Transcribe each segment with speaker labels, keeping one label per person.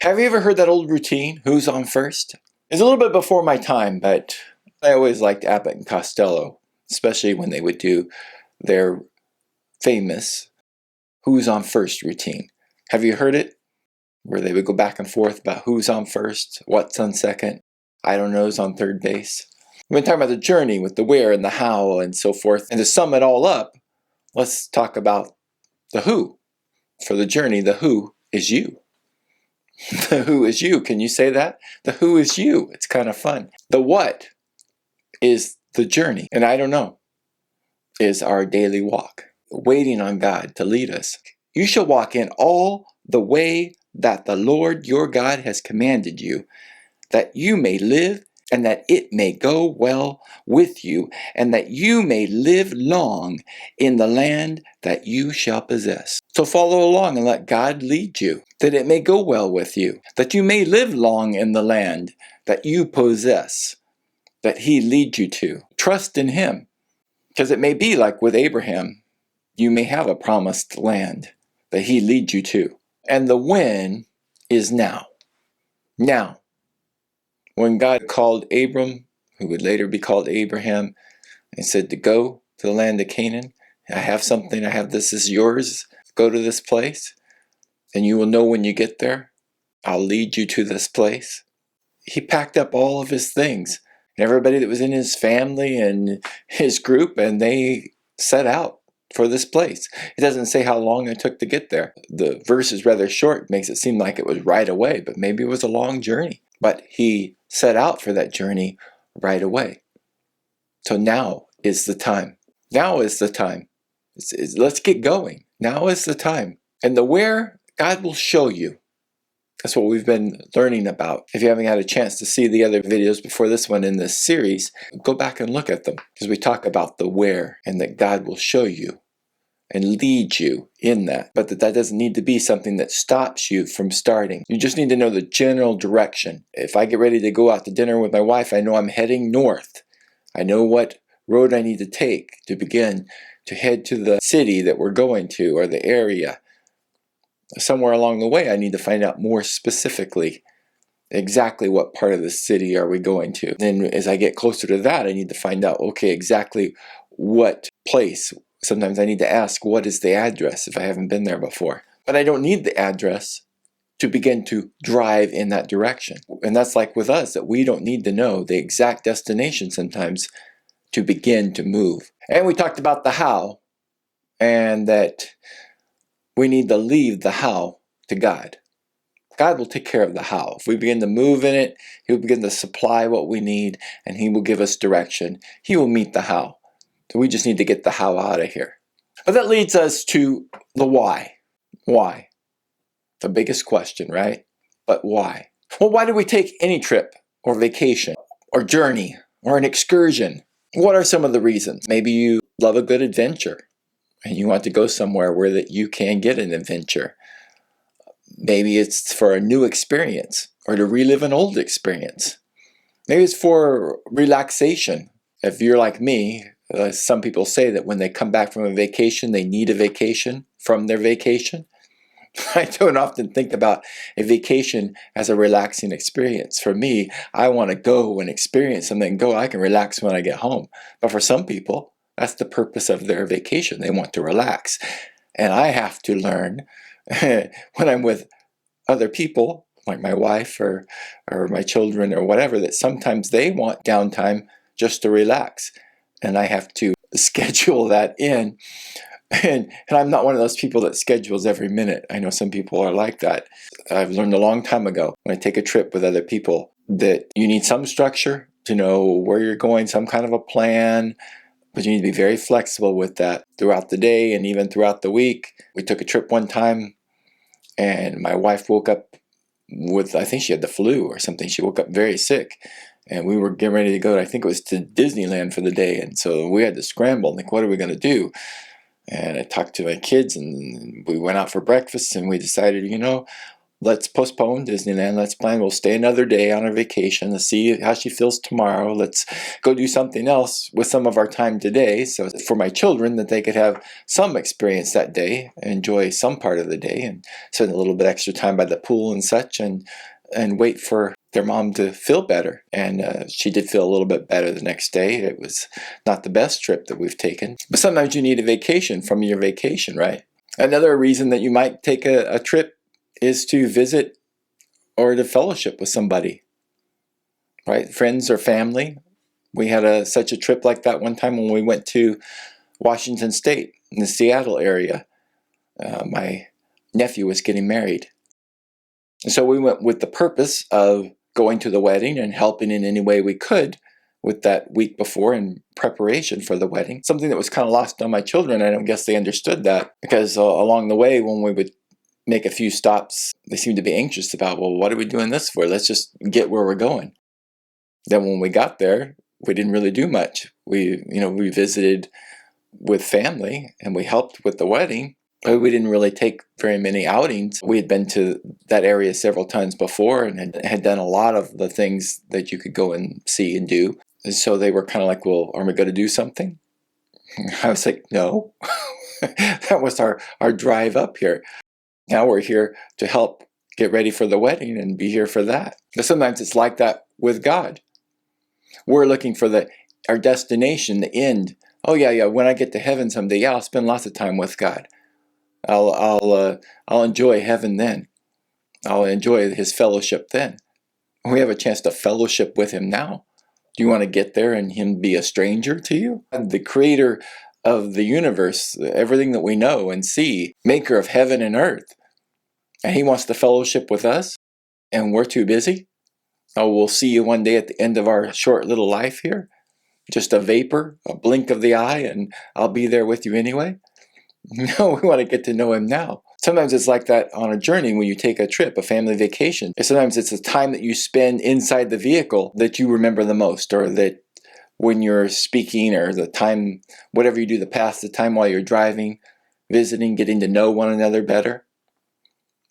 Speaker 1: Have you ever heard that old routine, who's on first? It's a little bit before my time, but I always liked Abbott and Costello, especially when they would do their famous who's on first routine. Have you heard it? Where they would go back and forth about who's on first, what's on second, I don't know's on third base. We've been talking about the journey with the where and the how and so forth. And to sum it all up, let's talk about the who. For the journey, the who is you. The who is you. Can you say that? The who is you. It's kind of fun. The what is the journey. And I don't know, is our daily walk. Waiting on God to lead us. You shall walk in all the way that the Lord your God has commanded you, that you may live and that it may go well with you, and that you may live long in the land that you shall possess. So follow along and let God lead you, that it may go well with you, that you may live long in the land that you possess, that He leads you to. Trust in Him, because it may be like with Abraham, you may have a promised land that He leads you to. And the when is now. Now. When God called Abram, who would later be called Abraham, and said to go to the land of Canaan, I have something, this is yours, go to this place, and you will know when you get there, I'll lead you to this place. He packed up all of his things, and everybody that was in his family and his group, and they set out for this place. It doesn't say how long it took to get there. The verse is rather short, makes it seem like it was right away, but maybe it was a long journey. But he set out for that journey right away. So now is the time. Now is the time. Let's get going. Now is the time. And the where, God will show you. That's what we've been learning about. If you haven't had a chance to see the other videos before this one in this series, go back and look at them, because we talk about the where and that God will show you and lead you in that. But that doesn't need to be something that stops you from starting. You just need to know the general direction. If I get ready to go out to dinner with my wife, I know I'm heading north. I know what road I need to take to begin to head to the city that we're going to, or the area. Somewhere along the way, I need to find out more specifically exactly what part of the city are we going to. Then as I get closer to that, I need to find out, okay, exactly what place. Sometimes I need to ask, what is the address, if I haven't been there before. But I don't need the address to begin to drive in that direction. And that's like with us, that we don't need to know the exact destination sometimes to begin to move. And we talked about the how, and that we need to leave the how to God. God will take care of the how. If we begin to move in it, He will begin to supply what we need, and He will give us direction. He will meet the how. So we just need to get the how out of here. But that leads us to the why. Why? The biggest question, right? But why? Well, why do we take any trip or vacation or journey or an excursion? What are some of the reasons? Maybe you love a good adventure and you want to go somewhere where that you can get an adventure. Maybe it's for a new experience or to relive an old experience. Maybe it's for relaxation. If you're like me, some people say that when they come back from a vacation, they need a vacation from their vacation. I don't often think about a vacation as a relaxing experience. For me, I want to go and experience something. I can relax when I get home. But for some people, that's the purpose of their vacation. They want to relax. And I have to learn when I'm with other people, like my wife or my children or whatever, that sometimes they want downtime just to relax. And I have to schedule that in. And I'm not one of those people that schedules every minute. I know some people are like that. I've learned a long time ago, when I take a trip with other people, that you need some structure to know where you're going, some kind of a plan, but you need to be very flexible with that throughout the day and even throughout the week. We took a trip one time, and my wife woke up with, I think she had the flu or something. She woke up very sick. And we were getting ready to go, I think it was to Disneyland for the day. And so we had to scramble, like, what are we going to do? And I talked to my kids, and we went out for breakfast, and we decided, let's postpone Disneyland. Let's plan. We'll stay another day on our vacation. Let's see how she feels tomorrow. Let's go do something else with some of our time today. So for my children, that they could have some experience that day, enjoy some part of the day, and spend a little bit extra time by the pool and such, and wait for their mom to feel better. And she did feel a little bit better the next day. It was not the best trip that we've taken, but sometimes you need a vacation from your vacation, right? Another reason that you might take a trip is to visit or to fellowship with somebody, right? Friends or family. We had such a trip like that one time when we went to Washington State in the Seattle area. My nephew was getting married. And so we went with the purpose of going to the wedding and helping in any way we could with that week before in preparation for the wedding. Something that was kind of lost on my children. I don't guess they understood that, because along the way when we would make a few stops, they seemed to be anxious about, well, what are we doing this for? Let's just get where we're going. Then when we got there, we didn't really do much. We visited with family and we helped with the wedding, but we didn't really take very many outings. We had been to that area several times before and had done a lot of the things that you could go and see and do. And so they were kind of like, well, are we going to do something? I was like, no. That was our drive up here. Now we're here to help get ready for the wedding and be here for that. But sometimes it's like that with God. We're looking for our destination, the end. Oh yeah, when I get to heaven someday, yeah, I'll spend lots of time with God. I'll enjoy heaven then. I'll enjoy His fellowship then. We have a chance to fellowship with Him now. Do you want to get there and Him be a stranger to you? The Creator of the universe, everything that we know and see, Maker of heaven and earth, and He wants to fellowship with us, and we're too busy? Oh, we'll see you one day at the end of our short little life here. Just a vapor, a blink of the eye, and I'll be there with you anyway? No, we want to get to know Him now. Sometimes it's like that on a journey when you take a trip, a family vacation. Sometimes it's the time that you spend inside the vehicle that you remember the most, or that when you're speaking, or the time, whatever you do, the time while you're driving, visiting, getting to know one another better.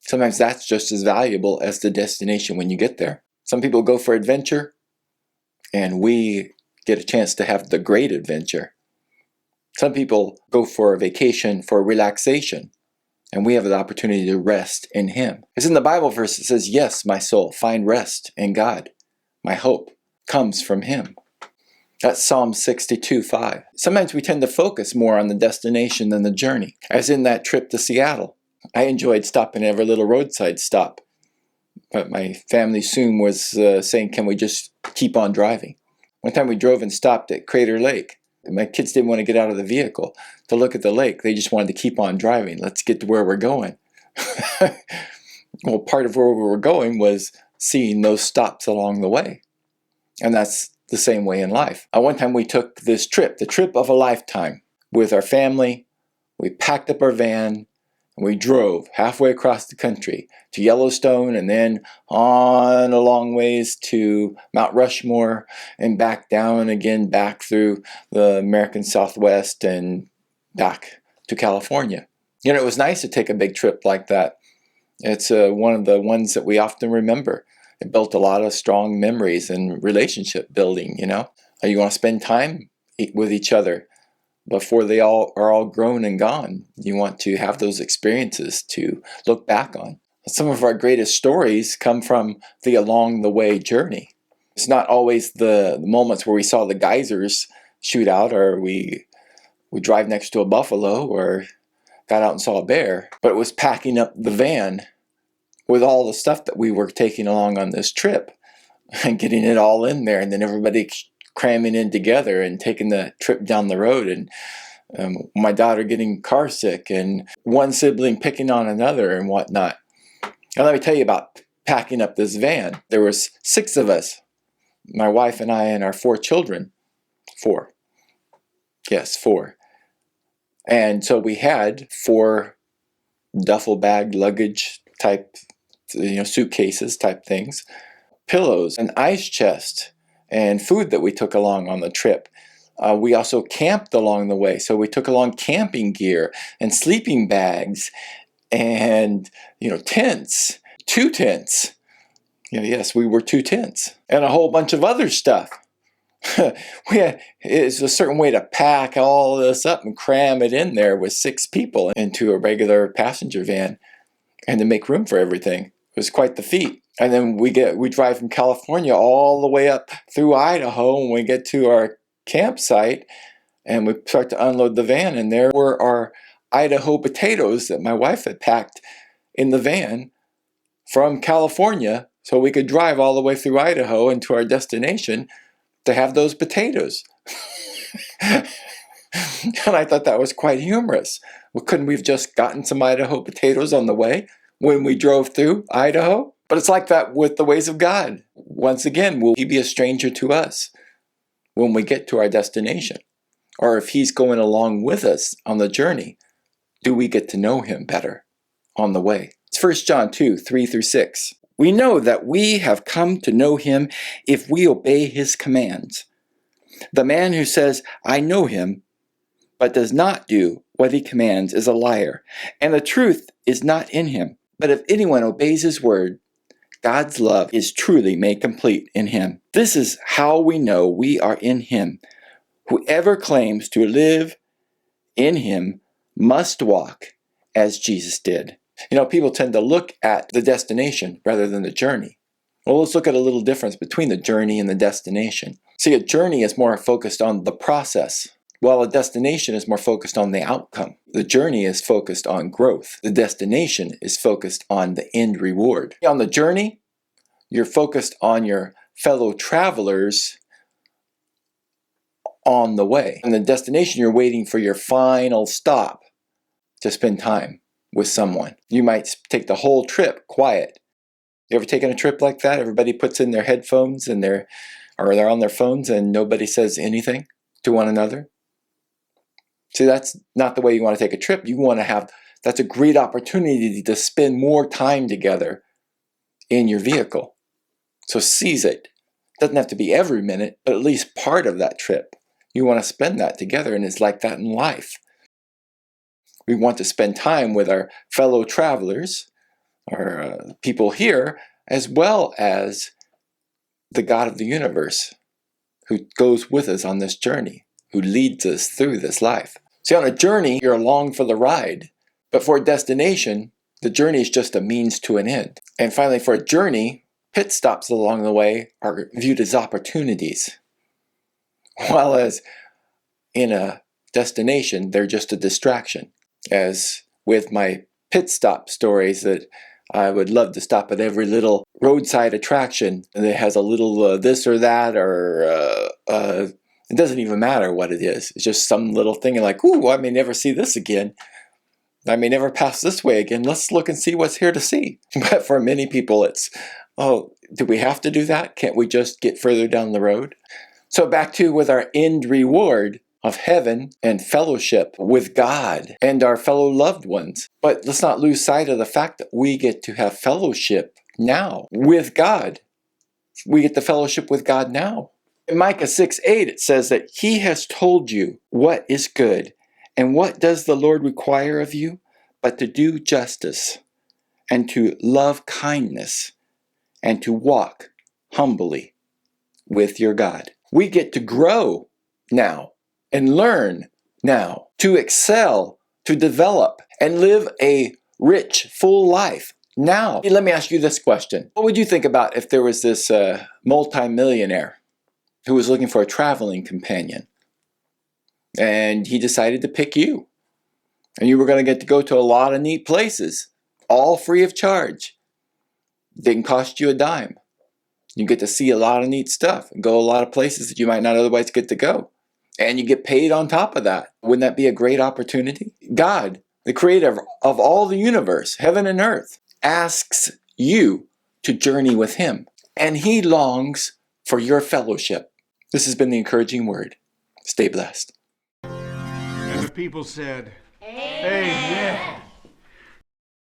Speaker 1: Sometimes that's just as valuable as the destination when you get there. Some people go for adventure, and we get a chance to have the great adventure. Some people go for a vacation for relaxation, and we have the opportunity to rest in Him. It's in the Bible verse that says, yes, my soul, find rest in God. My hope comes from Him. That's Psalm 62:5. Sometimes we tend to focus more on the destination than the journey, as in that trip to Seattle. I enjoyed stopping at every little roadside stop, but my family soon was saying, can we just keep on driving? One time we drove and stopped at Crater Lake. My kids didn't want to get out of the vehicle to look at the lake. They just wanted to keep on driving. Let's get to where we're going. Well, part of where we were going was seeing those stops along the way. And that's the same way in life. One time we took this trip, the trip of a lifetime, with our family. We packed up our van, and we drove halfway across the country to Yellowstone, and then on a long ways to Mount Rushmore, and back down again, back through the American Southwest and back to California. It was nice to take a big trip like that. It's one of the ones that we often remember. It built a lot of strong memories and relationship building, You want to spend time with each other before they are all grown and gone. You want to have those experiences to look back on. Some of our greatest stories come from the along the way journey. It's not always the moments where we saw the geysers shoot out, or we drive next to a buffalo, or got out and saw a bear, but it was packing up the van with all the stuff that we were taking along on this trip and getting it all in there, and then everybody cramming in together and taking the trip down the road, and my daughter getting car sick, and one sibling picking on another and whatnot. And let me tell you about packing up this van. There was 6 of us, my wife and I and our 4 children. 4. Yes, 4. And so we had 4 duffel bag luggage type, suitcases type things, pillows, an ice chest, and food that we took along on the trip. We also camped along the way, so we took along camping gear and sleeping bags and tents. 2 tents. Yes, we were 2 tents. And a whole bunch of other stuff. It's a certain way to pack all this up and cram it in there with 6 people into a regular passenger van and to make room for everything. It was quite the feat. And then we drive from California all the way up through Idaho, and we get to our campsite and we start to unload the van, and there were our Idaho potatoes that my wife had packed in the van from California so we could drive all the way through Idaho and to our destination to have those potatoes. And I thought that was quite humorous. Well, couldn't we have just gotten some Idaho potatoes on the way when we drove through Idaho? But it's like that with the ways of God. Once again, will He be a stranger to us when we get to our destination? Or if He's going along with us on the journey, do we get to know Him better on the way? It's 1 John 2, 3 through 6. We know that we have come to know Him if we obey His commands. The man who says, I know Him, but does not do what He commands is a liar, and the truth is not in him. But if anyone obeys His word, God's love is truly made complete in him. This is how we know we are in Him. Whoever claims to live in Him must walk as Jesus did. People tend to look at the destination rather than the journey. Well, let's look at a little difference between the journey and the destination. See, a journey is more focused on the process, while a destination is more focused on the outcome. The journey is focused on growth. The destination is focused on the end reward. On the journey, you're focused on your fellow travelers on the way. On the destination, you're waiting for your final stop to spend time with someone. You might take the whole trip quiet. You ever taken a trip like that? Everybody puts in their headphones and they're on their phones and nobody says anything to one another. See, that's not the way you want to take a trip. That's a great opportunity to spend more time together in your vehicle. So seize it. Doesn't have to be every minute, but at least part of that trip. You want to spend that together, and it's like that in life. We want to spend time with our fellow travelers, or people here, as well as the God of the universe who goes with us on this journey, who leads us through this life. See, on a journey, you're along for the ride. But for a destination, the journey is just a means to an end. And finally, for a journey, pit stops along the way are viewed as opportunities. While as in a destination, they're just a distraction. As with my pit stop stories, that I would love to stop at every little roadside attraction that has a little this or that, or it doesn't even matter what it is. It's just some little thing, and like, ooh, I may never see this again. I may never pass this way again. Let's look and see what's here to see. But for many people, it's, oh, do we have to do that? Can't we just get further down the road? So back to with our end reward of heaven and fellowship with God and our fellow loved ones. But let's not lose sight of the fact that we get to have fellowship now with God. We get the fellowship with God now. In Micah 6:8, it says that He has told you what is good. And what does the Lord require of you? But to do justice, and to love kindness, and to walk humbly with your God. We get to grow now and learn now, to excel, to develop, and live a rich, full life now. Let me ask you this question. What would you think about if there was this multi-millionaire who was looking for a traveling companion, and he decided to pick you, and you were going to get to go to a lot of neat places, all free of charge? Didn't cost you a dime. You get to see a lot of neat stuff and go a lot of places that you might not otherwise get to go. And you get paid on top of that. Wouldn't that be a great opportunity? God, the creator of all the universe, heaven and earth, asks you to journey with Him. And He longs for your fellowship. This has been the encouraging word. Stay blessed.
Speaker 2: And the people said, Amen.